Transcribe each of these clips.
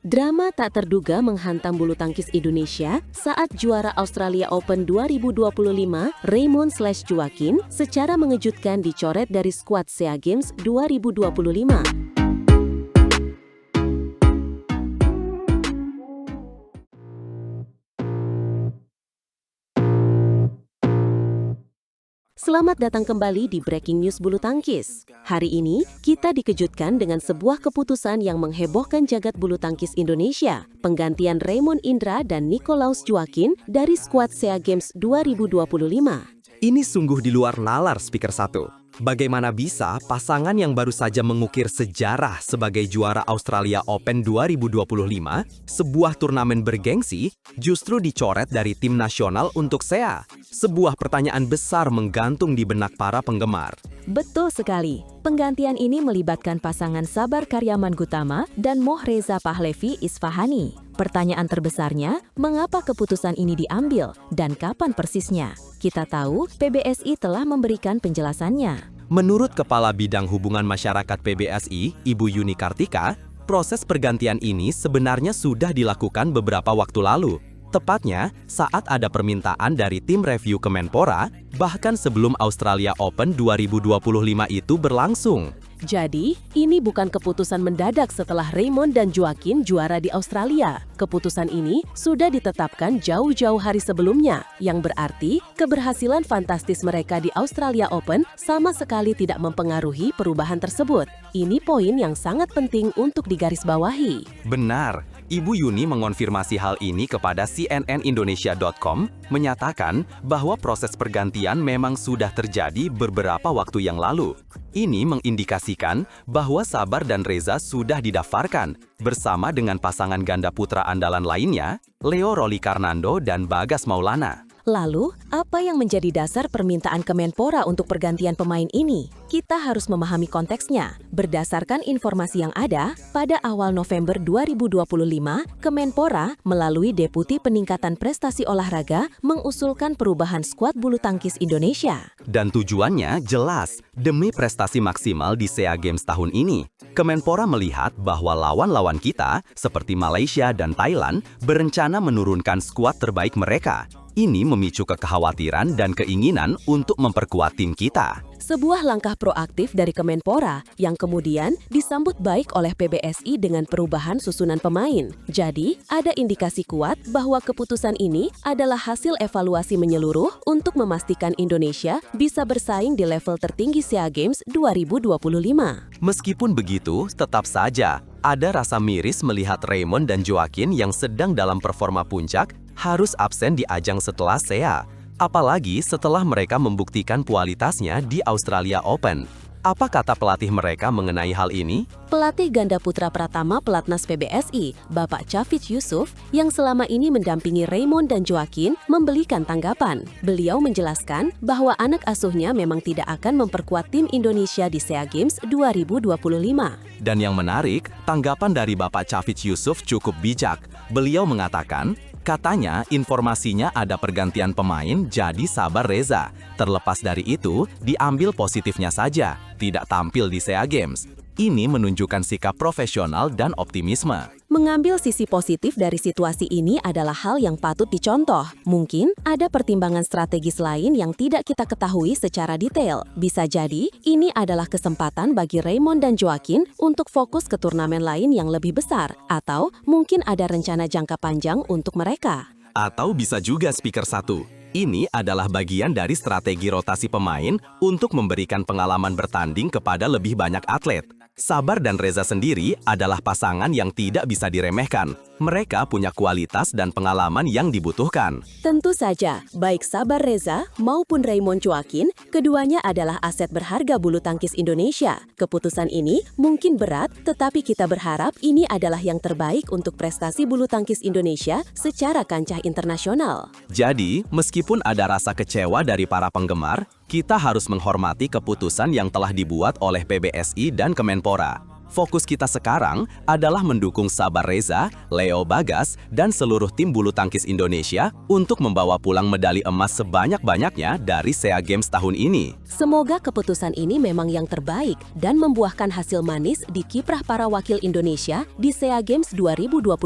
Drama tak terduga menghantam bulu tangkis Indonesia saat juara Australia Open 2025 Raymond/Joaquin secara mengejutkan dicoret dari skuad SEA Games 2025. Selamat datang kembali di Breaking News Bulu Tangkis. Hari ini, kita dikejutkan dengan sebuah keputusan yang menghebohkan jagat bulu tangkis Indonesia. Penggantian Raymond Indra dan Nicolaus Joaquin dari skuad SEA Games 2025. Ini sungguh di luar nalar Speaker 1. Bagaimana bisa pasangan yang baru saja mengukir sejarah sebagai juara Australia Open 2025, sebuah turnamen bergengsi, justru dicoret dari tim nasional untuk SEA? Sebuah pertanyaan besar menggantung di benak para penggemar. Betul sekali. Penggantian ini melibatkan pasangan Sabar Karyaman Gutama dan Moh Reza Pahlevi Isfahani. Pertanyaan terbesarnya, mengapa keputusan ini diambil dan kapan persisnya? Kita tahu PBSI telah memberikan penjelasannya. Menurut Kepala Bidang Hubungan Masyarakat PBSI, Ibu Yuni Kartika, proses pergantian ini sebenarnya sudah dilakukan beberapa waktu lalu. Tepatnya saat ada permintaan dari tim review Kemenpora, bahkan sebelum Australia Open 2025 itu berlangsung. Jadi, ini bukan keputusan mendadak setelah Raymond dan Joaquin juara di Australia. Keputusan ini sudah ditetapkan jauh-jauh hari sebelumnya, yang berarti keberhasilan fantastis mereka di Australia Open sama sekali tidak mempengaruhi perubahan tersebut. Ini poin yang sangat penting untuk digarisbawahi. Benar, Ibu Yuni mengonfirmasi hal ini kepada cnnindonesia.com, menyatakan bahwa proses pergantian memang sudah terjadi beberapa waktu yang lalu. Ini mengindikasikan bahwa Sabar dan Reza sudah didaftarkan bersama dengan pasangan ganda putra andalan lainnya, Leo Rolikarnando dan Bagas Maulana. Lalu, apa yang menjadi dasar permintaan Kemenpora untuk pergantian pemain ini? Kita harus memahami konteksnya. Berdasarkan informasi yang ada, pada awal November 2025, Kemenpora melalui Deputi Peningkatan Prestasi Olahraga mengusulkan perubahan skuad bulu tangkis Indonesia. Dan tujuannya jelas, demi prestasi maksimal di SEA Games tahun ini. Kemenpora melihat bahwa lawan-lawan kita, seperti Malaysia dan Thailand, berencana menurunkan skuad terbaik mereka. Ini memicu kekhawatiran dan keinginan untuk memperkuat tim kita. Sebuah langkah proaktif dari Kemenpora yang kemudian disambut baik oleh PBSI dengan perubahan susunan pemain. Jadi, ada indikasi kuat bahwa keputusan ini adalah hasil evaluasi menyeluruh untuk memastikan Indonesia bisa bersaing di level tertinggi SEA Games 2025. Meskipun begitu, tetap saja ada rasa miris melihat Raymond dan Joaquin yang sedang dalam performa puncak harus absen di ajang setelah SEA. Apalagi setelah mereka membuktikan kualitasnya di Australia Open. Apa kata pelatih mereka mengenai hal ini? Pelatih ganda putra Pratama Pelatnas PBSI, Bapak Cafid Yusuf, yang selama ini mendampingi Raymond dan Joaquin, memberikan tanggapan. Beliau menjelaskan bahwa anak asuhnya memang tidak akan memperkuat tim Indonesia di SEA Games 2025. Dan yang menarik, tanggapan dari Bapak Cafid Yusuf cukup bijak. Beliau mengatakan, katanya informasinya ada pergantian pemain jadi Sabar Reza. Terlepas dari itu, diambil positifnya saja, tidak tampil di SEA Games. Ini menunjukkan sikap profesional dan optimisme. Mengambil sisi positif dari situasi ini adalah hal yang patut dicontoh. Mungkin ada pertimbangan strategis lain yang tidak kita ketahui secara detail. Bisa jadi, ini adalah kesempatan bagi Raymond dan Joaquin untuk fokus ke turnamen lain yang lebih besar. Atau mungkin ada rencana jangka panjang untuk mereka. Atau bisa juga Speaker 1. Ini adalah bagian dari strategi rotasi pemain untuk memberikan pengalaman bertanding kepada lebih banyak atlet. Sabar dan Reza sendiri adalah pasangan yang tidak bisa diremehkan. Mereka punya kualitas dan pengalaman yang dibutuhkan. Tentu saja, baik Sabar Reza maupun Raymond Joaquin, keduanya adalah aset berharga bulu tangkis Indonesia. Keputusan ini mungkin berat, tetapi kita berharap ini adalah yang terbaik untuk prestasi bulu tangkis Indonesia secara kancah internasional. Jadi, meskipun ada rasa kecewa dari para penggemar, kita harus menghormati keputusan yang telah dibuat oleh PBSI dan Kemenpora. Fokus kita sekarang adalah mendukung Sabar Reza, Leo Bagas, dan seluruh tim bulu tangkis Indonesia untuk membawa pulang medali emas sebanyak-banyaknya dari SEA Games tahun ini. Semoga keputusan ini memang yang terbaik dan membuahkan hasil manis di kiprah para wakil Indonesia di SEA Games 2025.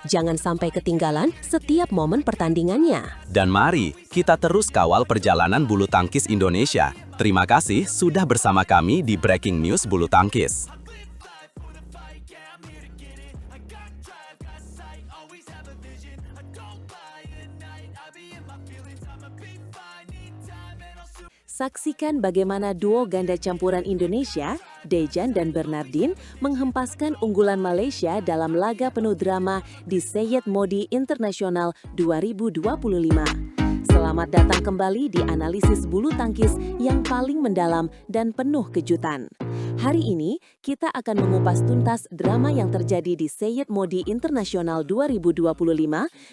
Jangan sampai ketinggalan setiap momen pertandingannya. Dan mari kita terus kawal perjalanan bulu tangkis Indonesia. Terima kasih sudah bersama kami di Breaking News Bulu Tangkis. Saksikan bagaimana duo ganda campuran Indonesia, Dejan dan Bernardin, menghempaskan unggulan Malaysia dalam laga penuh drama di Syed Modi International 2025. Selamat datang kembali di analisis bulu tangkis yang paling mendalam dan penuh kejutan. Hari ini, kita akan mengupas tuntas drama yang terjadi di Syed Modi International 2025,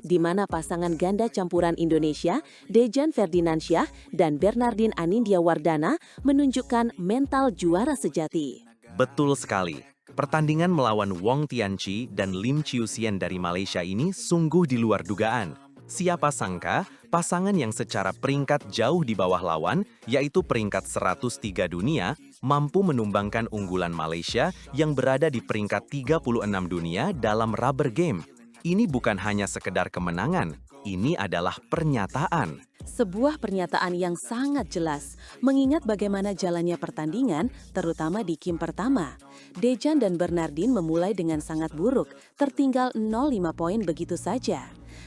di mana pasangan ganda campuran Indonesia, Dejan Ferdinansyah dan Bernardin Anindya Wardana, menunjukkan mental juara sejati. Betul sekali. Pertandingan melawan Wong Tianchi dan Lim Chiu Sien dari Malaysia ini sungguh di luar dugaan. Siapa sangka, pasangan yang secara peringkat jauh di bawah lawan, yaitu peringkat 103 dunia, mampu menumbangkan unggulan Malaysia yang berada di peringkat 36 dunia dalam rubber game. Ini bukan hanya sekedar kemenangan, ini adalah pernyataan. Sebuah pernyataan yang sangat jelas, mengingat bagaimana jalannya pertandingan, terutama di game pertama. Dejan dan Bernardin memulai dengan sangat buruk, tertinggal 0,5 poin begitu saja.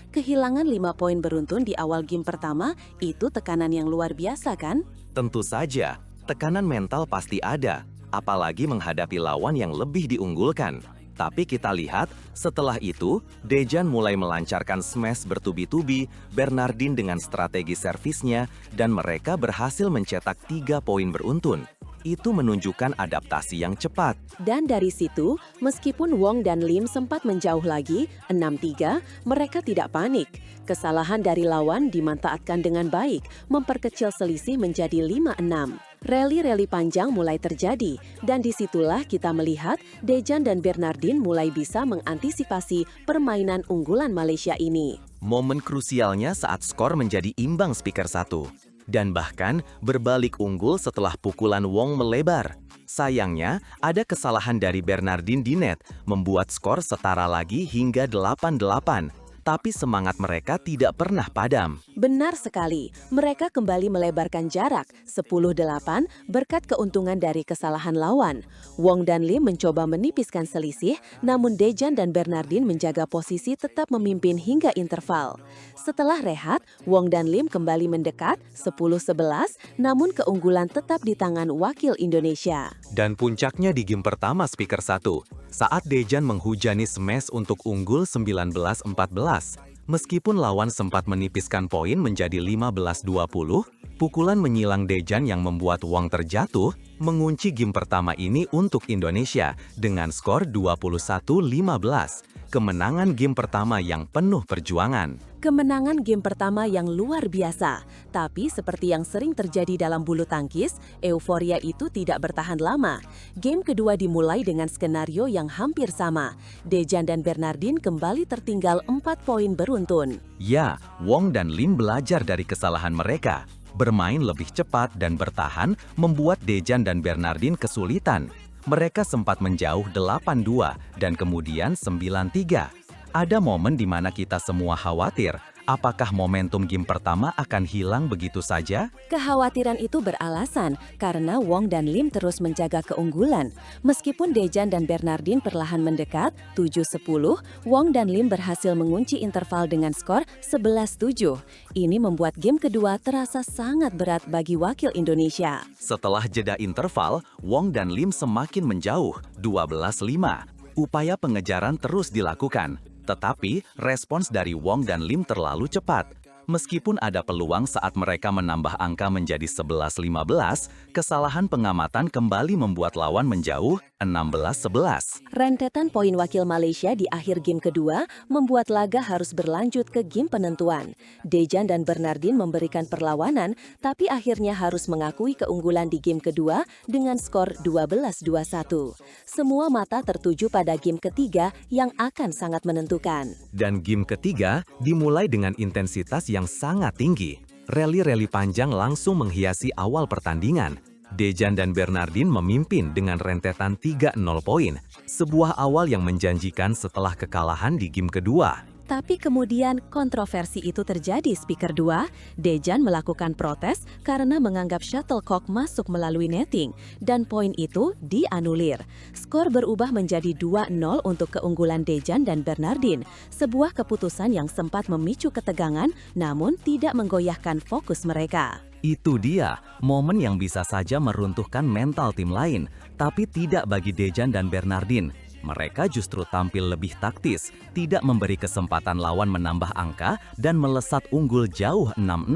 Kehilangan 5 poin beruntun di awal game pertama, itu tekanan yang luar biasa kan? Tentu saja, tekanan mental pasti ada, apalagi menghadapi lawan yang lebih diunggulkan. Tapi kita lihat, setelah itu, Dejan mulai melancarkan smash bertubi-tubi, Bernardin dengan strategi servisnya, dan mereka berhasil mencetak 3 poin beruntun. Itu menunjukkan adaptasi yang cepat. Dan dari situ, meskipun Wong dan Lim sempat menjauh lagi, 6-3, mereka tidak panik. Kesalahan dari lawan dimanfaatkan dengan baik, memperkecil selisih menjadi 5-6. Rally-rally panjang mulai terjadi, dan disitulah kita melihat Dejan dan Bernardin mulai bisa mengantisipasi permainan unggulan Malaysia ini. Momen krusialnya saat skor menjadi imbang speaker 1. Dan bahkan berbalik unggul setelah pukulan Wong melebar. Sayangnya, ada kesalahan dari Bernardin di net, membuat skor setara lagi hingga 8-8. Tapi semangat mereka tidak pernah padam. Benar sekali, mereka kembali melebarkan jarak 10-8 berkat keuntungan dari kesalahan lawan. Wong dan Lim mencoba menipiskan selisih, namun Dejan dan Bernardin menjaga posisi tetap memimpin hingga interval. Setelah rehat, Wong dan Lim kembali mendekat 10-11, namun keunggulan tetap di tangan wakil Indonesia. Dan puncaknya di game pertama speaker 1, saat Dejan menghujani smash untuk unggul 19-14. Meskipun lawan sempat menipiskan poin menjadi 15-20, pukulan menyilang Dejan yang membuat Wong terjatuh, mengunci game pertama ini untuk Indonesia dengan skor 21-15. Kemenangan game pertama yang penuh perjuangan. Kemenangan game pertama yang luar biasa, tapi seperti yang sering terjadi dalam bulu tangkis, euforia itu tidak bertahan lama. Game kedua dimulai dengan skenario yang hampir sama. Dejan dan Bernardin kembali tertinggal 4 poin beruntun. Ya, Wong dan Lim belajar dari kesalahan mereka. Bermain lebih cepat dan bertahan membuat Dejan dan Bernardin kesulitan. Mereka sempat menjauh 8-2 dan kemudian 9-3. Ada momen di mana kita semua khawatir, apakah momentum game pertama akan hilang begitu saja? Kekhawatiran itu beralasan karena Wong dan Lim terus menjaga keunggulan. Meskipun Dejan dan Bernardin perlahan mendekat 7-10, Wong dan Lim berhasil mengunci interval dengan skor 11-7. Ini membuat game kedua terasa sangat berat bagi wakil Indonesia. Setelah jeda interval, Wong dan Lim semakin menjauh 12-5. Upaya pengejaran terus dilakukan. Tetapi, respons dari Wong dan Lim terlalu cepat. Meskipun ada peluang saat mereka menambah angka menjadi 11-15, kesalahan pengamatan kembali membuat lawan menjauh 16-11. Rentetan poin wakil Malaysia di akhir game kedua membuat laga harus berlanjut ke game penentuan. Dejan dan Bernardin memberikan perlawanan, tapi akhirnya harus mengakui keunggulan di game kedua dengan skor 12-21. Semua mata tertuju pada game ketiga yang akan sangat menentukan. Dan game ketiga dimulai dengan intensitas yang sangat tinggi. Rally-rally panjang langsung menghiasi awal pertandingan. Dejan dan Bernardin memimpin dengan rentetan 3-0 poin, sebuah awal yang menjanjikan setelah kekalahan di game kedua. Tapi kemudian kontroversi itu terjadi. Speaker 2, Dejan melakukan protes karena menganggap shuttlecock masuk melalui netting dan poin itu dianulir. Skor berubah menjadi 2-0 untuk keunggulan Dejan dan Bernardin, sebuah keputusan yang sempat memicu ketegangan namun tidak menggoyahkan fokus mereka. Itu dia, momen yang bisa saja meruntuhkan mental tim lain, tapi tidak bagi Dejan dan Bernardin. Mereka justru tampil lebih taktis, tidak memberi kesempatan lawan menambah angka dan melesat unggul jauh 6-0.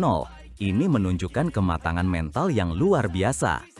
Ini menunjukkan kematangan mental yang luar biasa.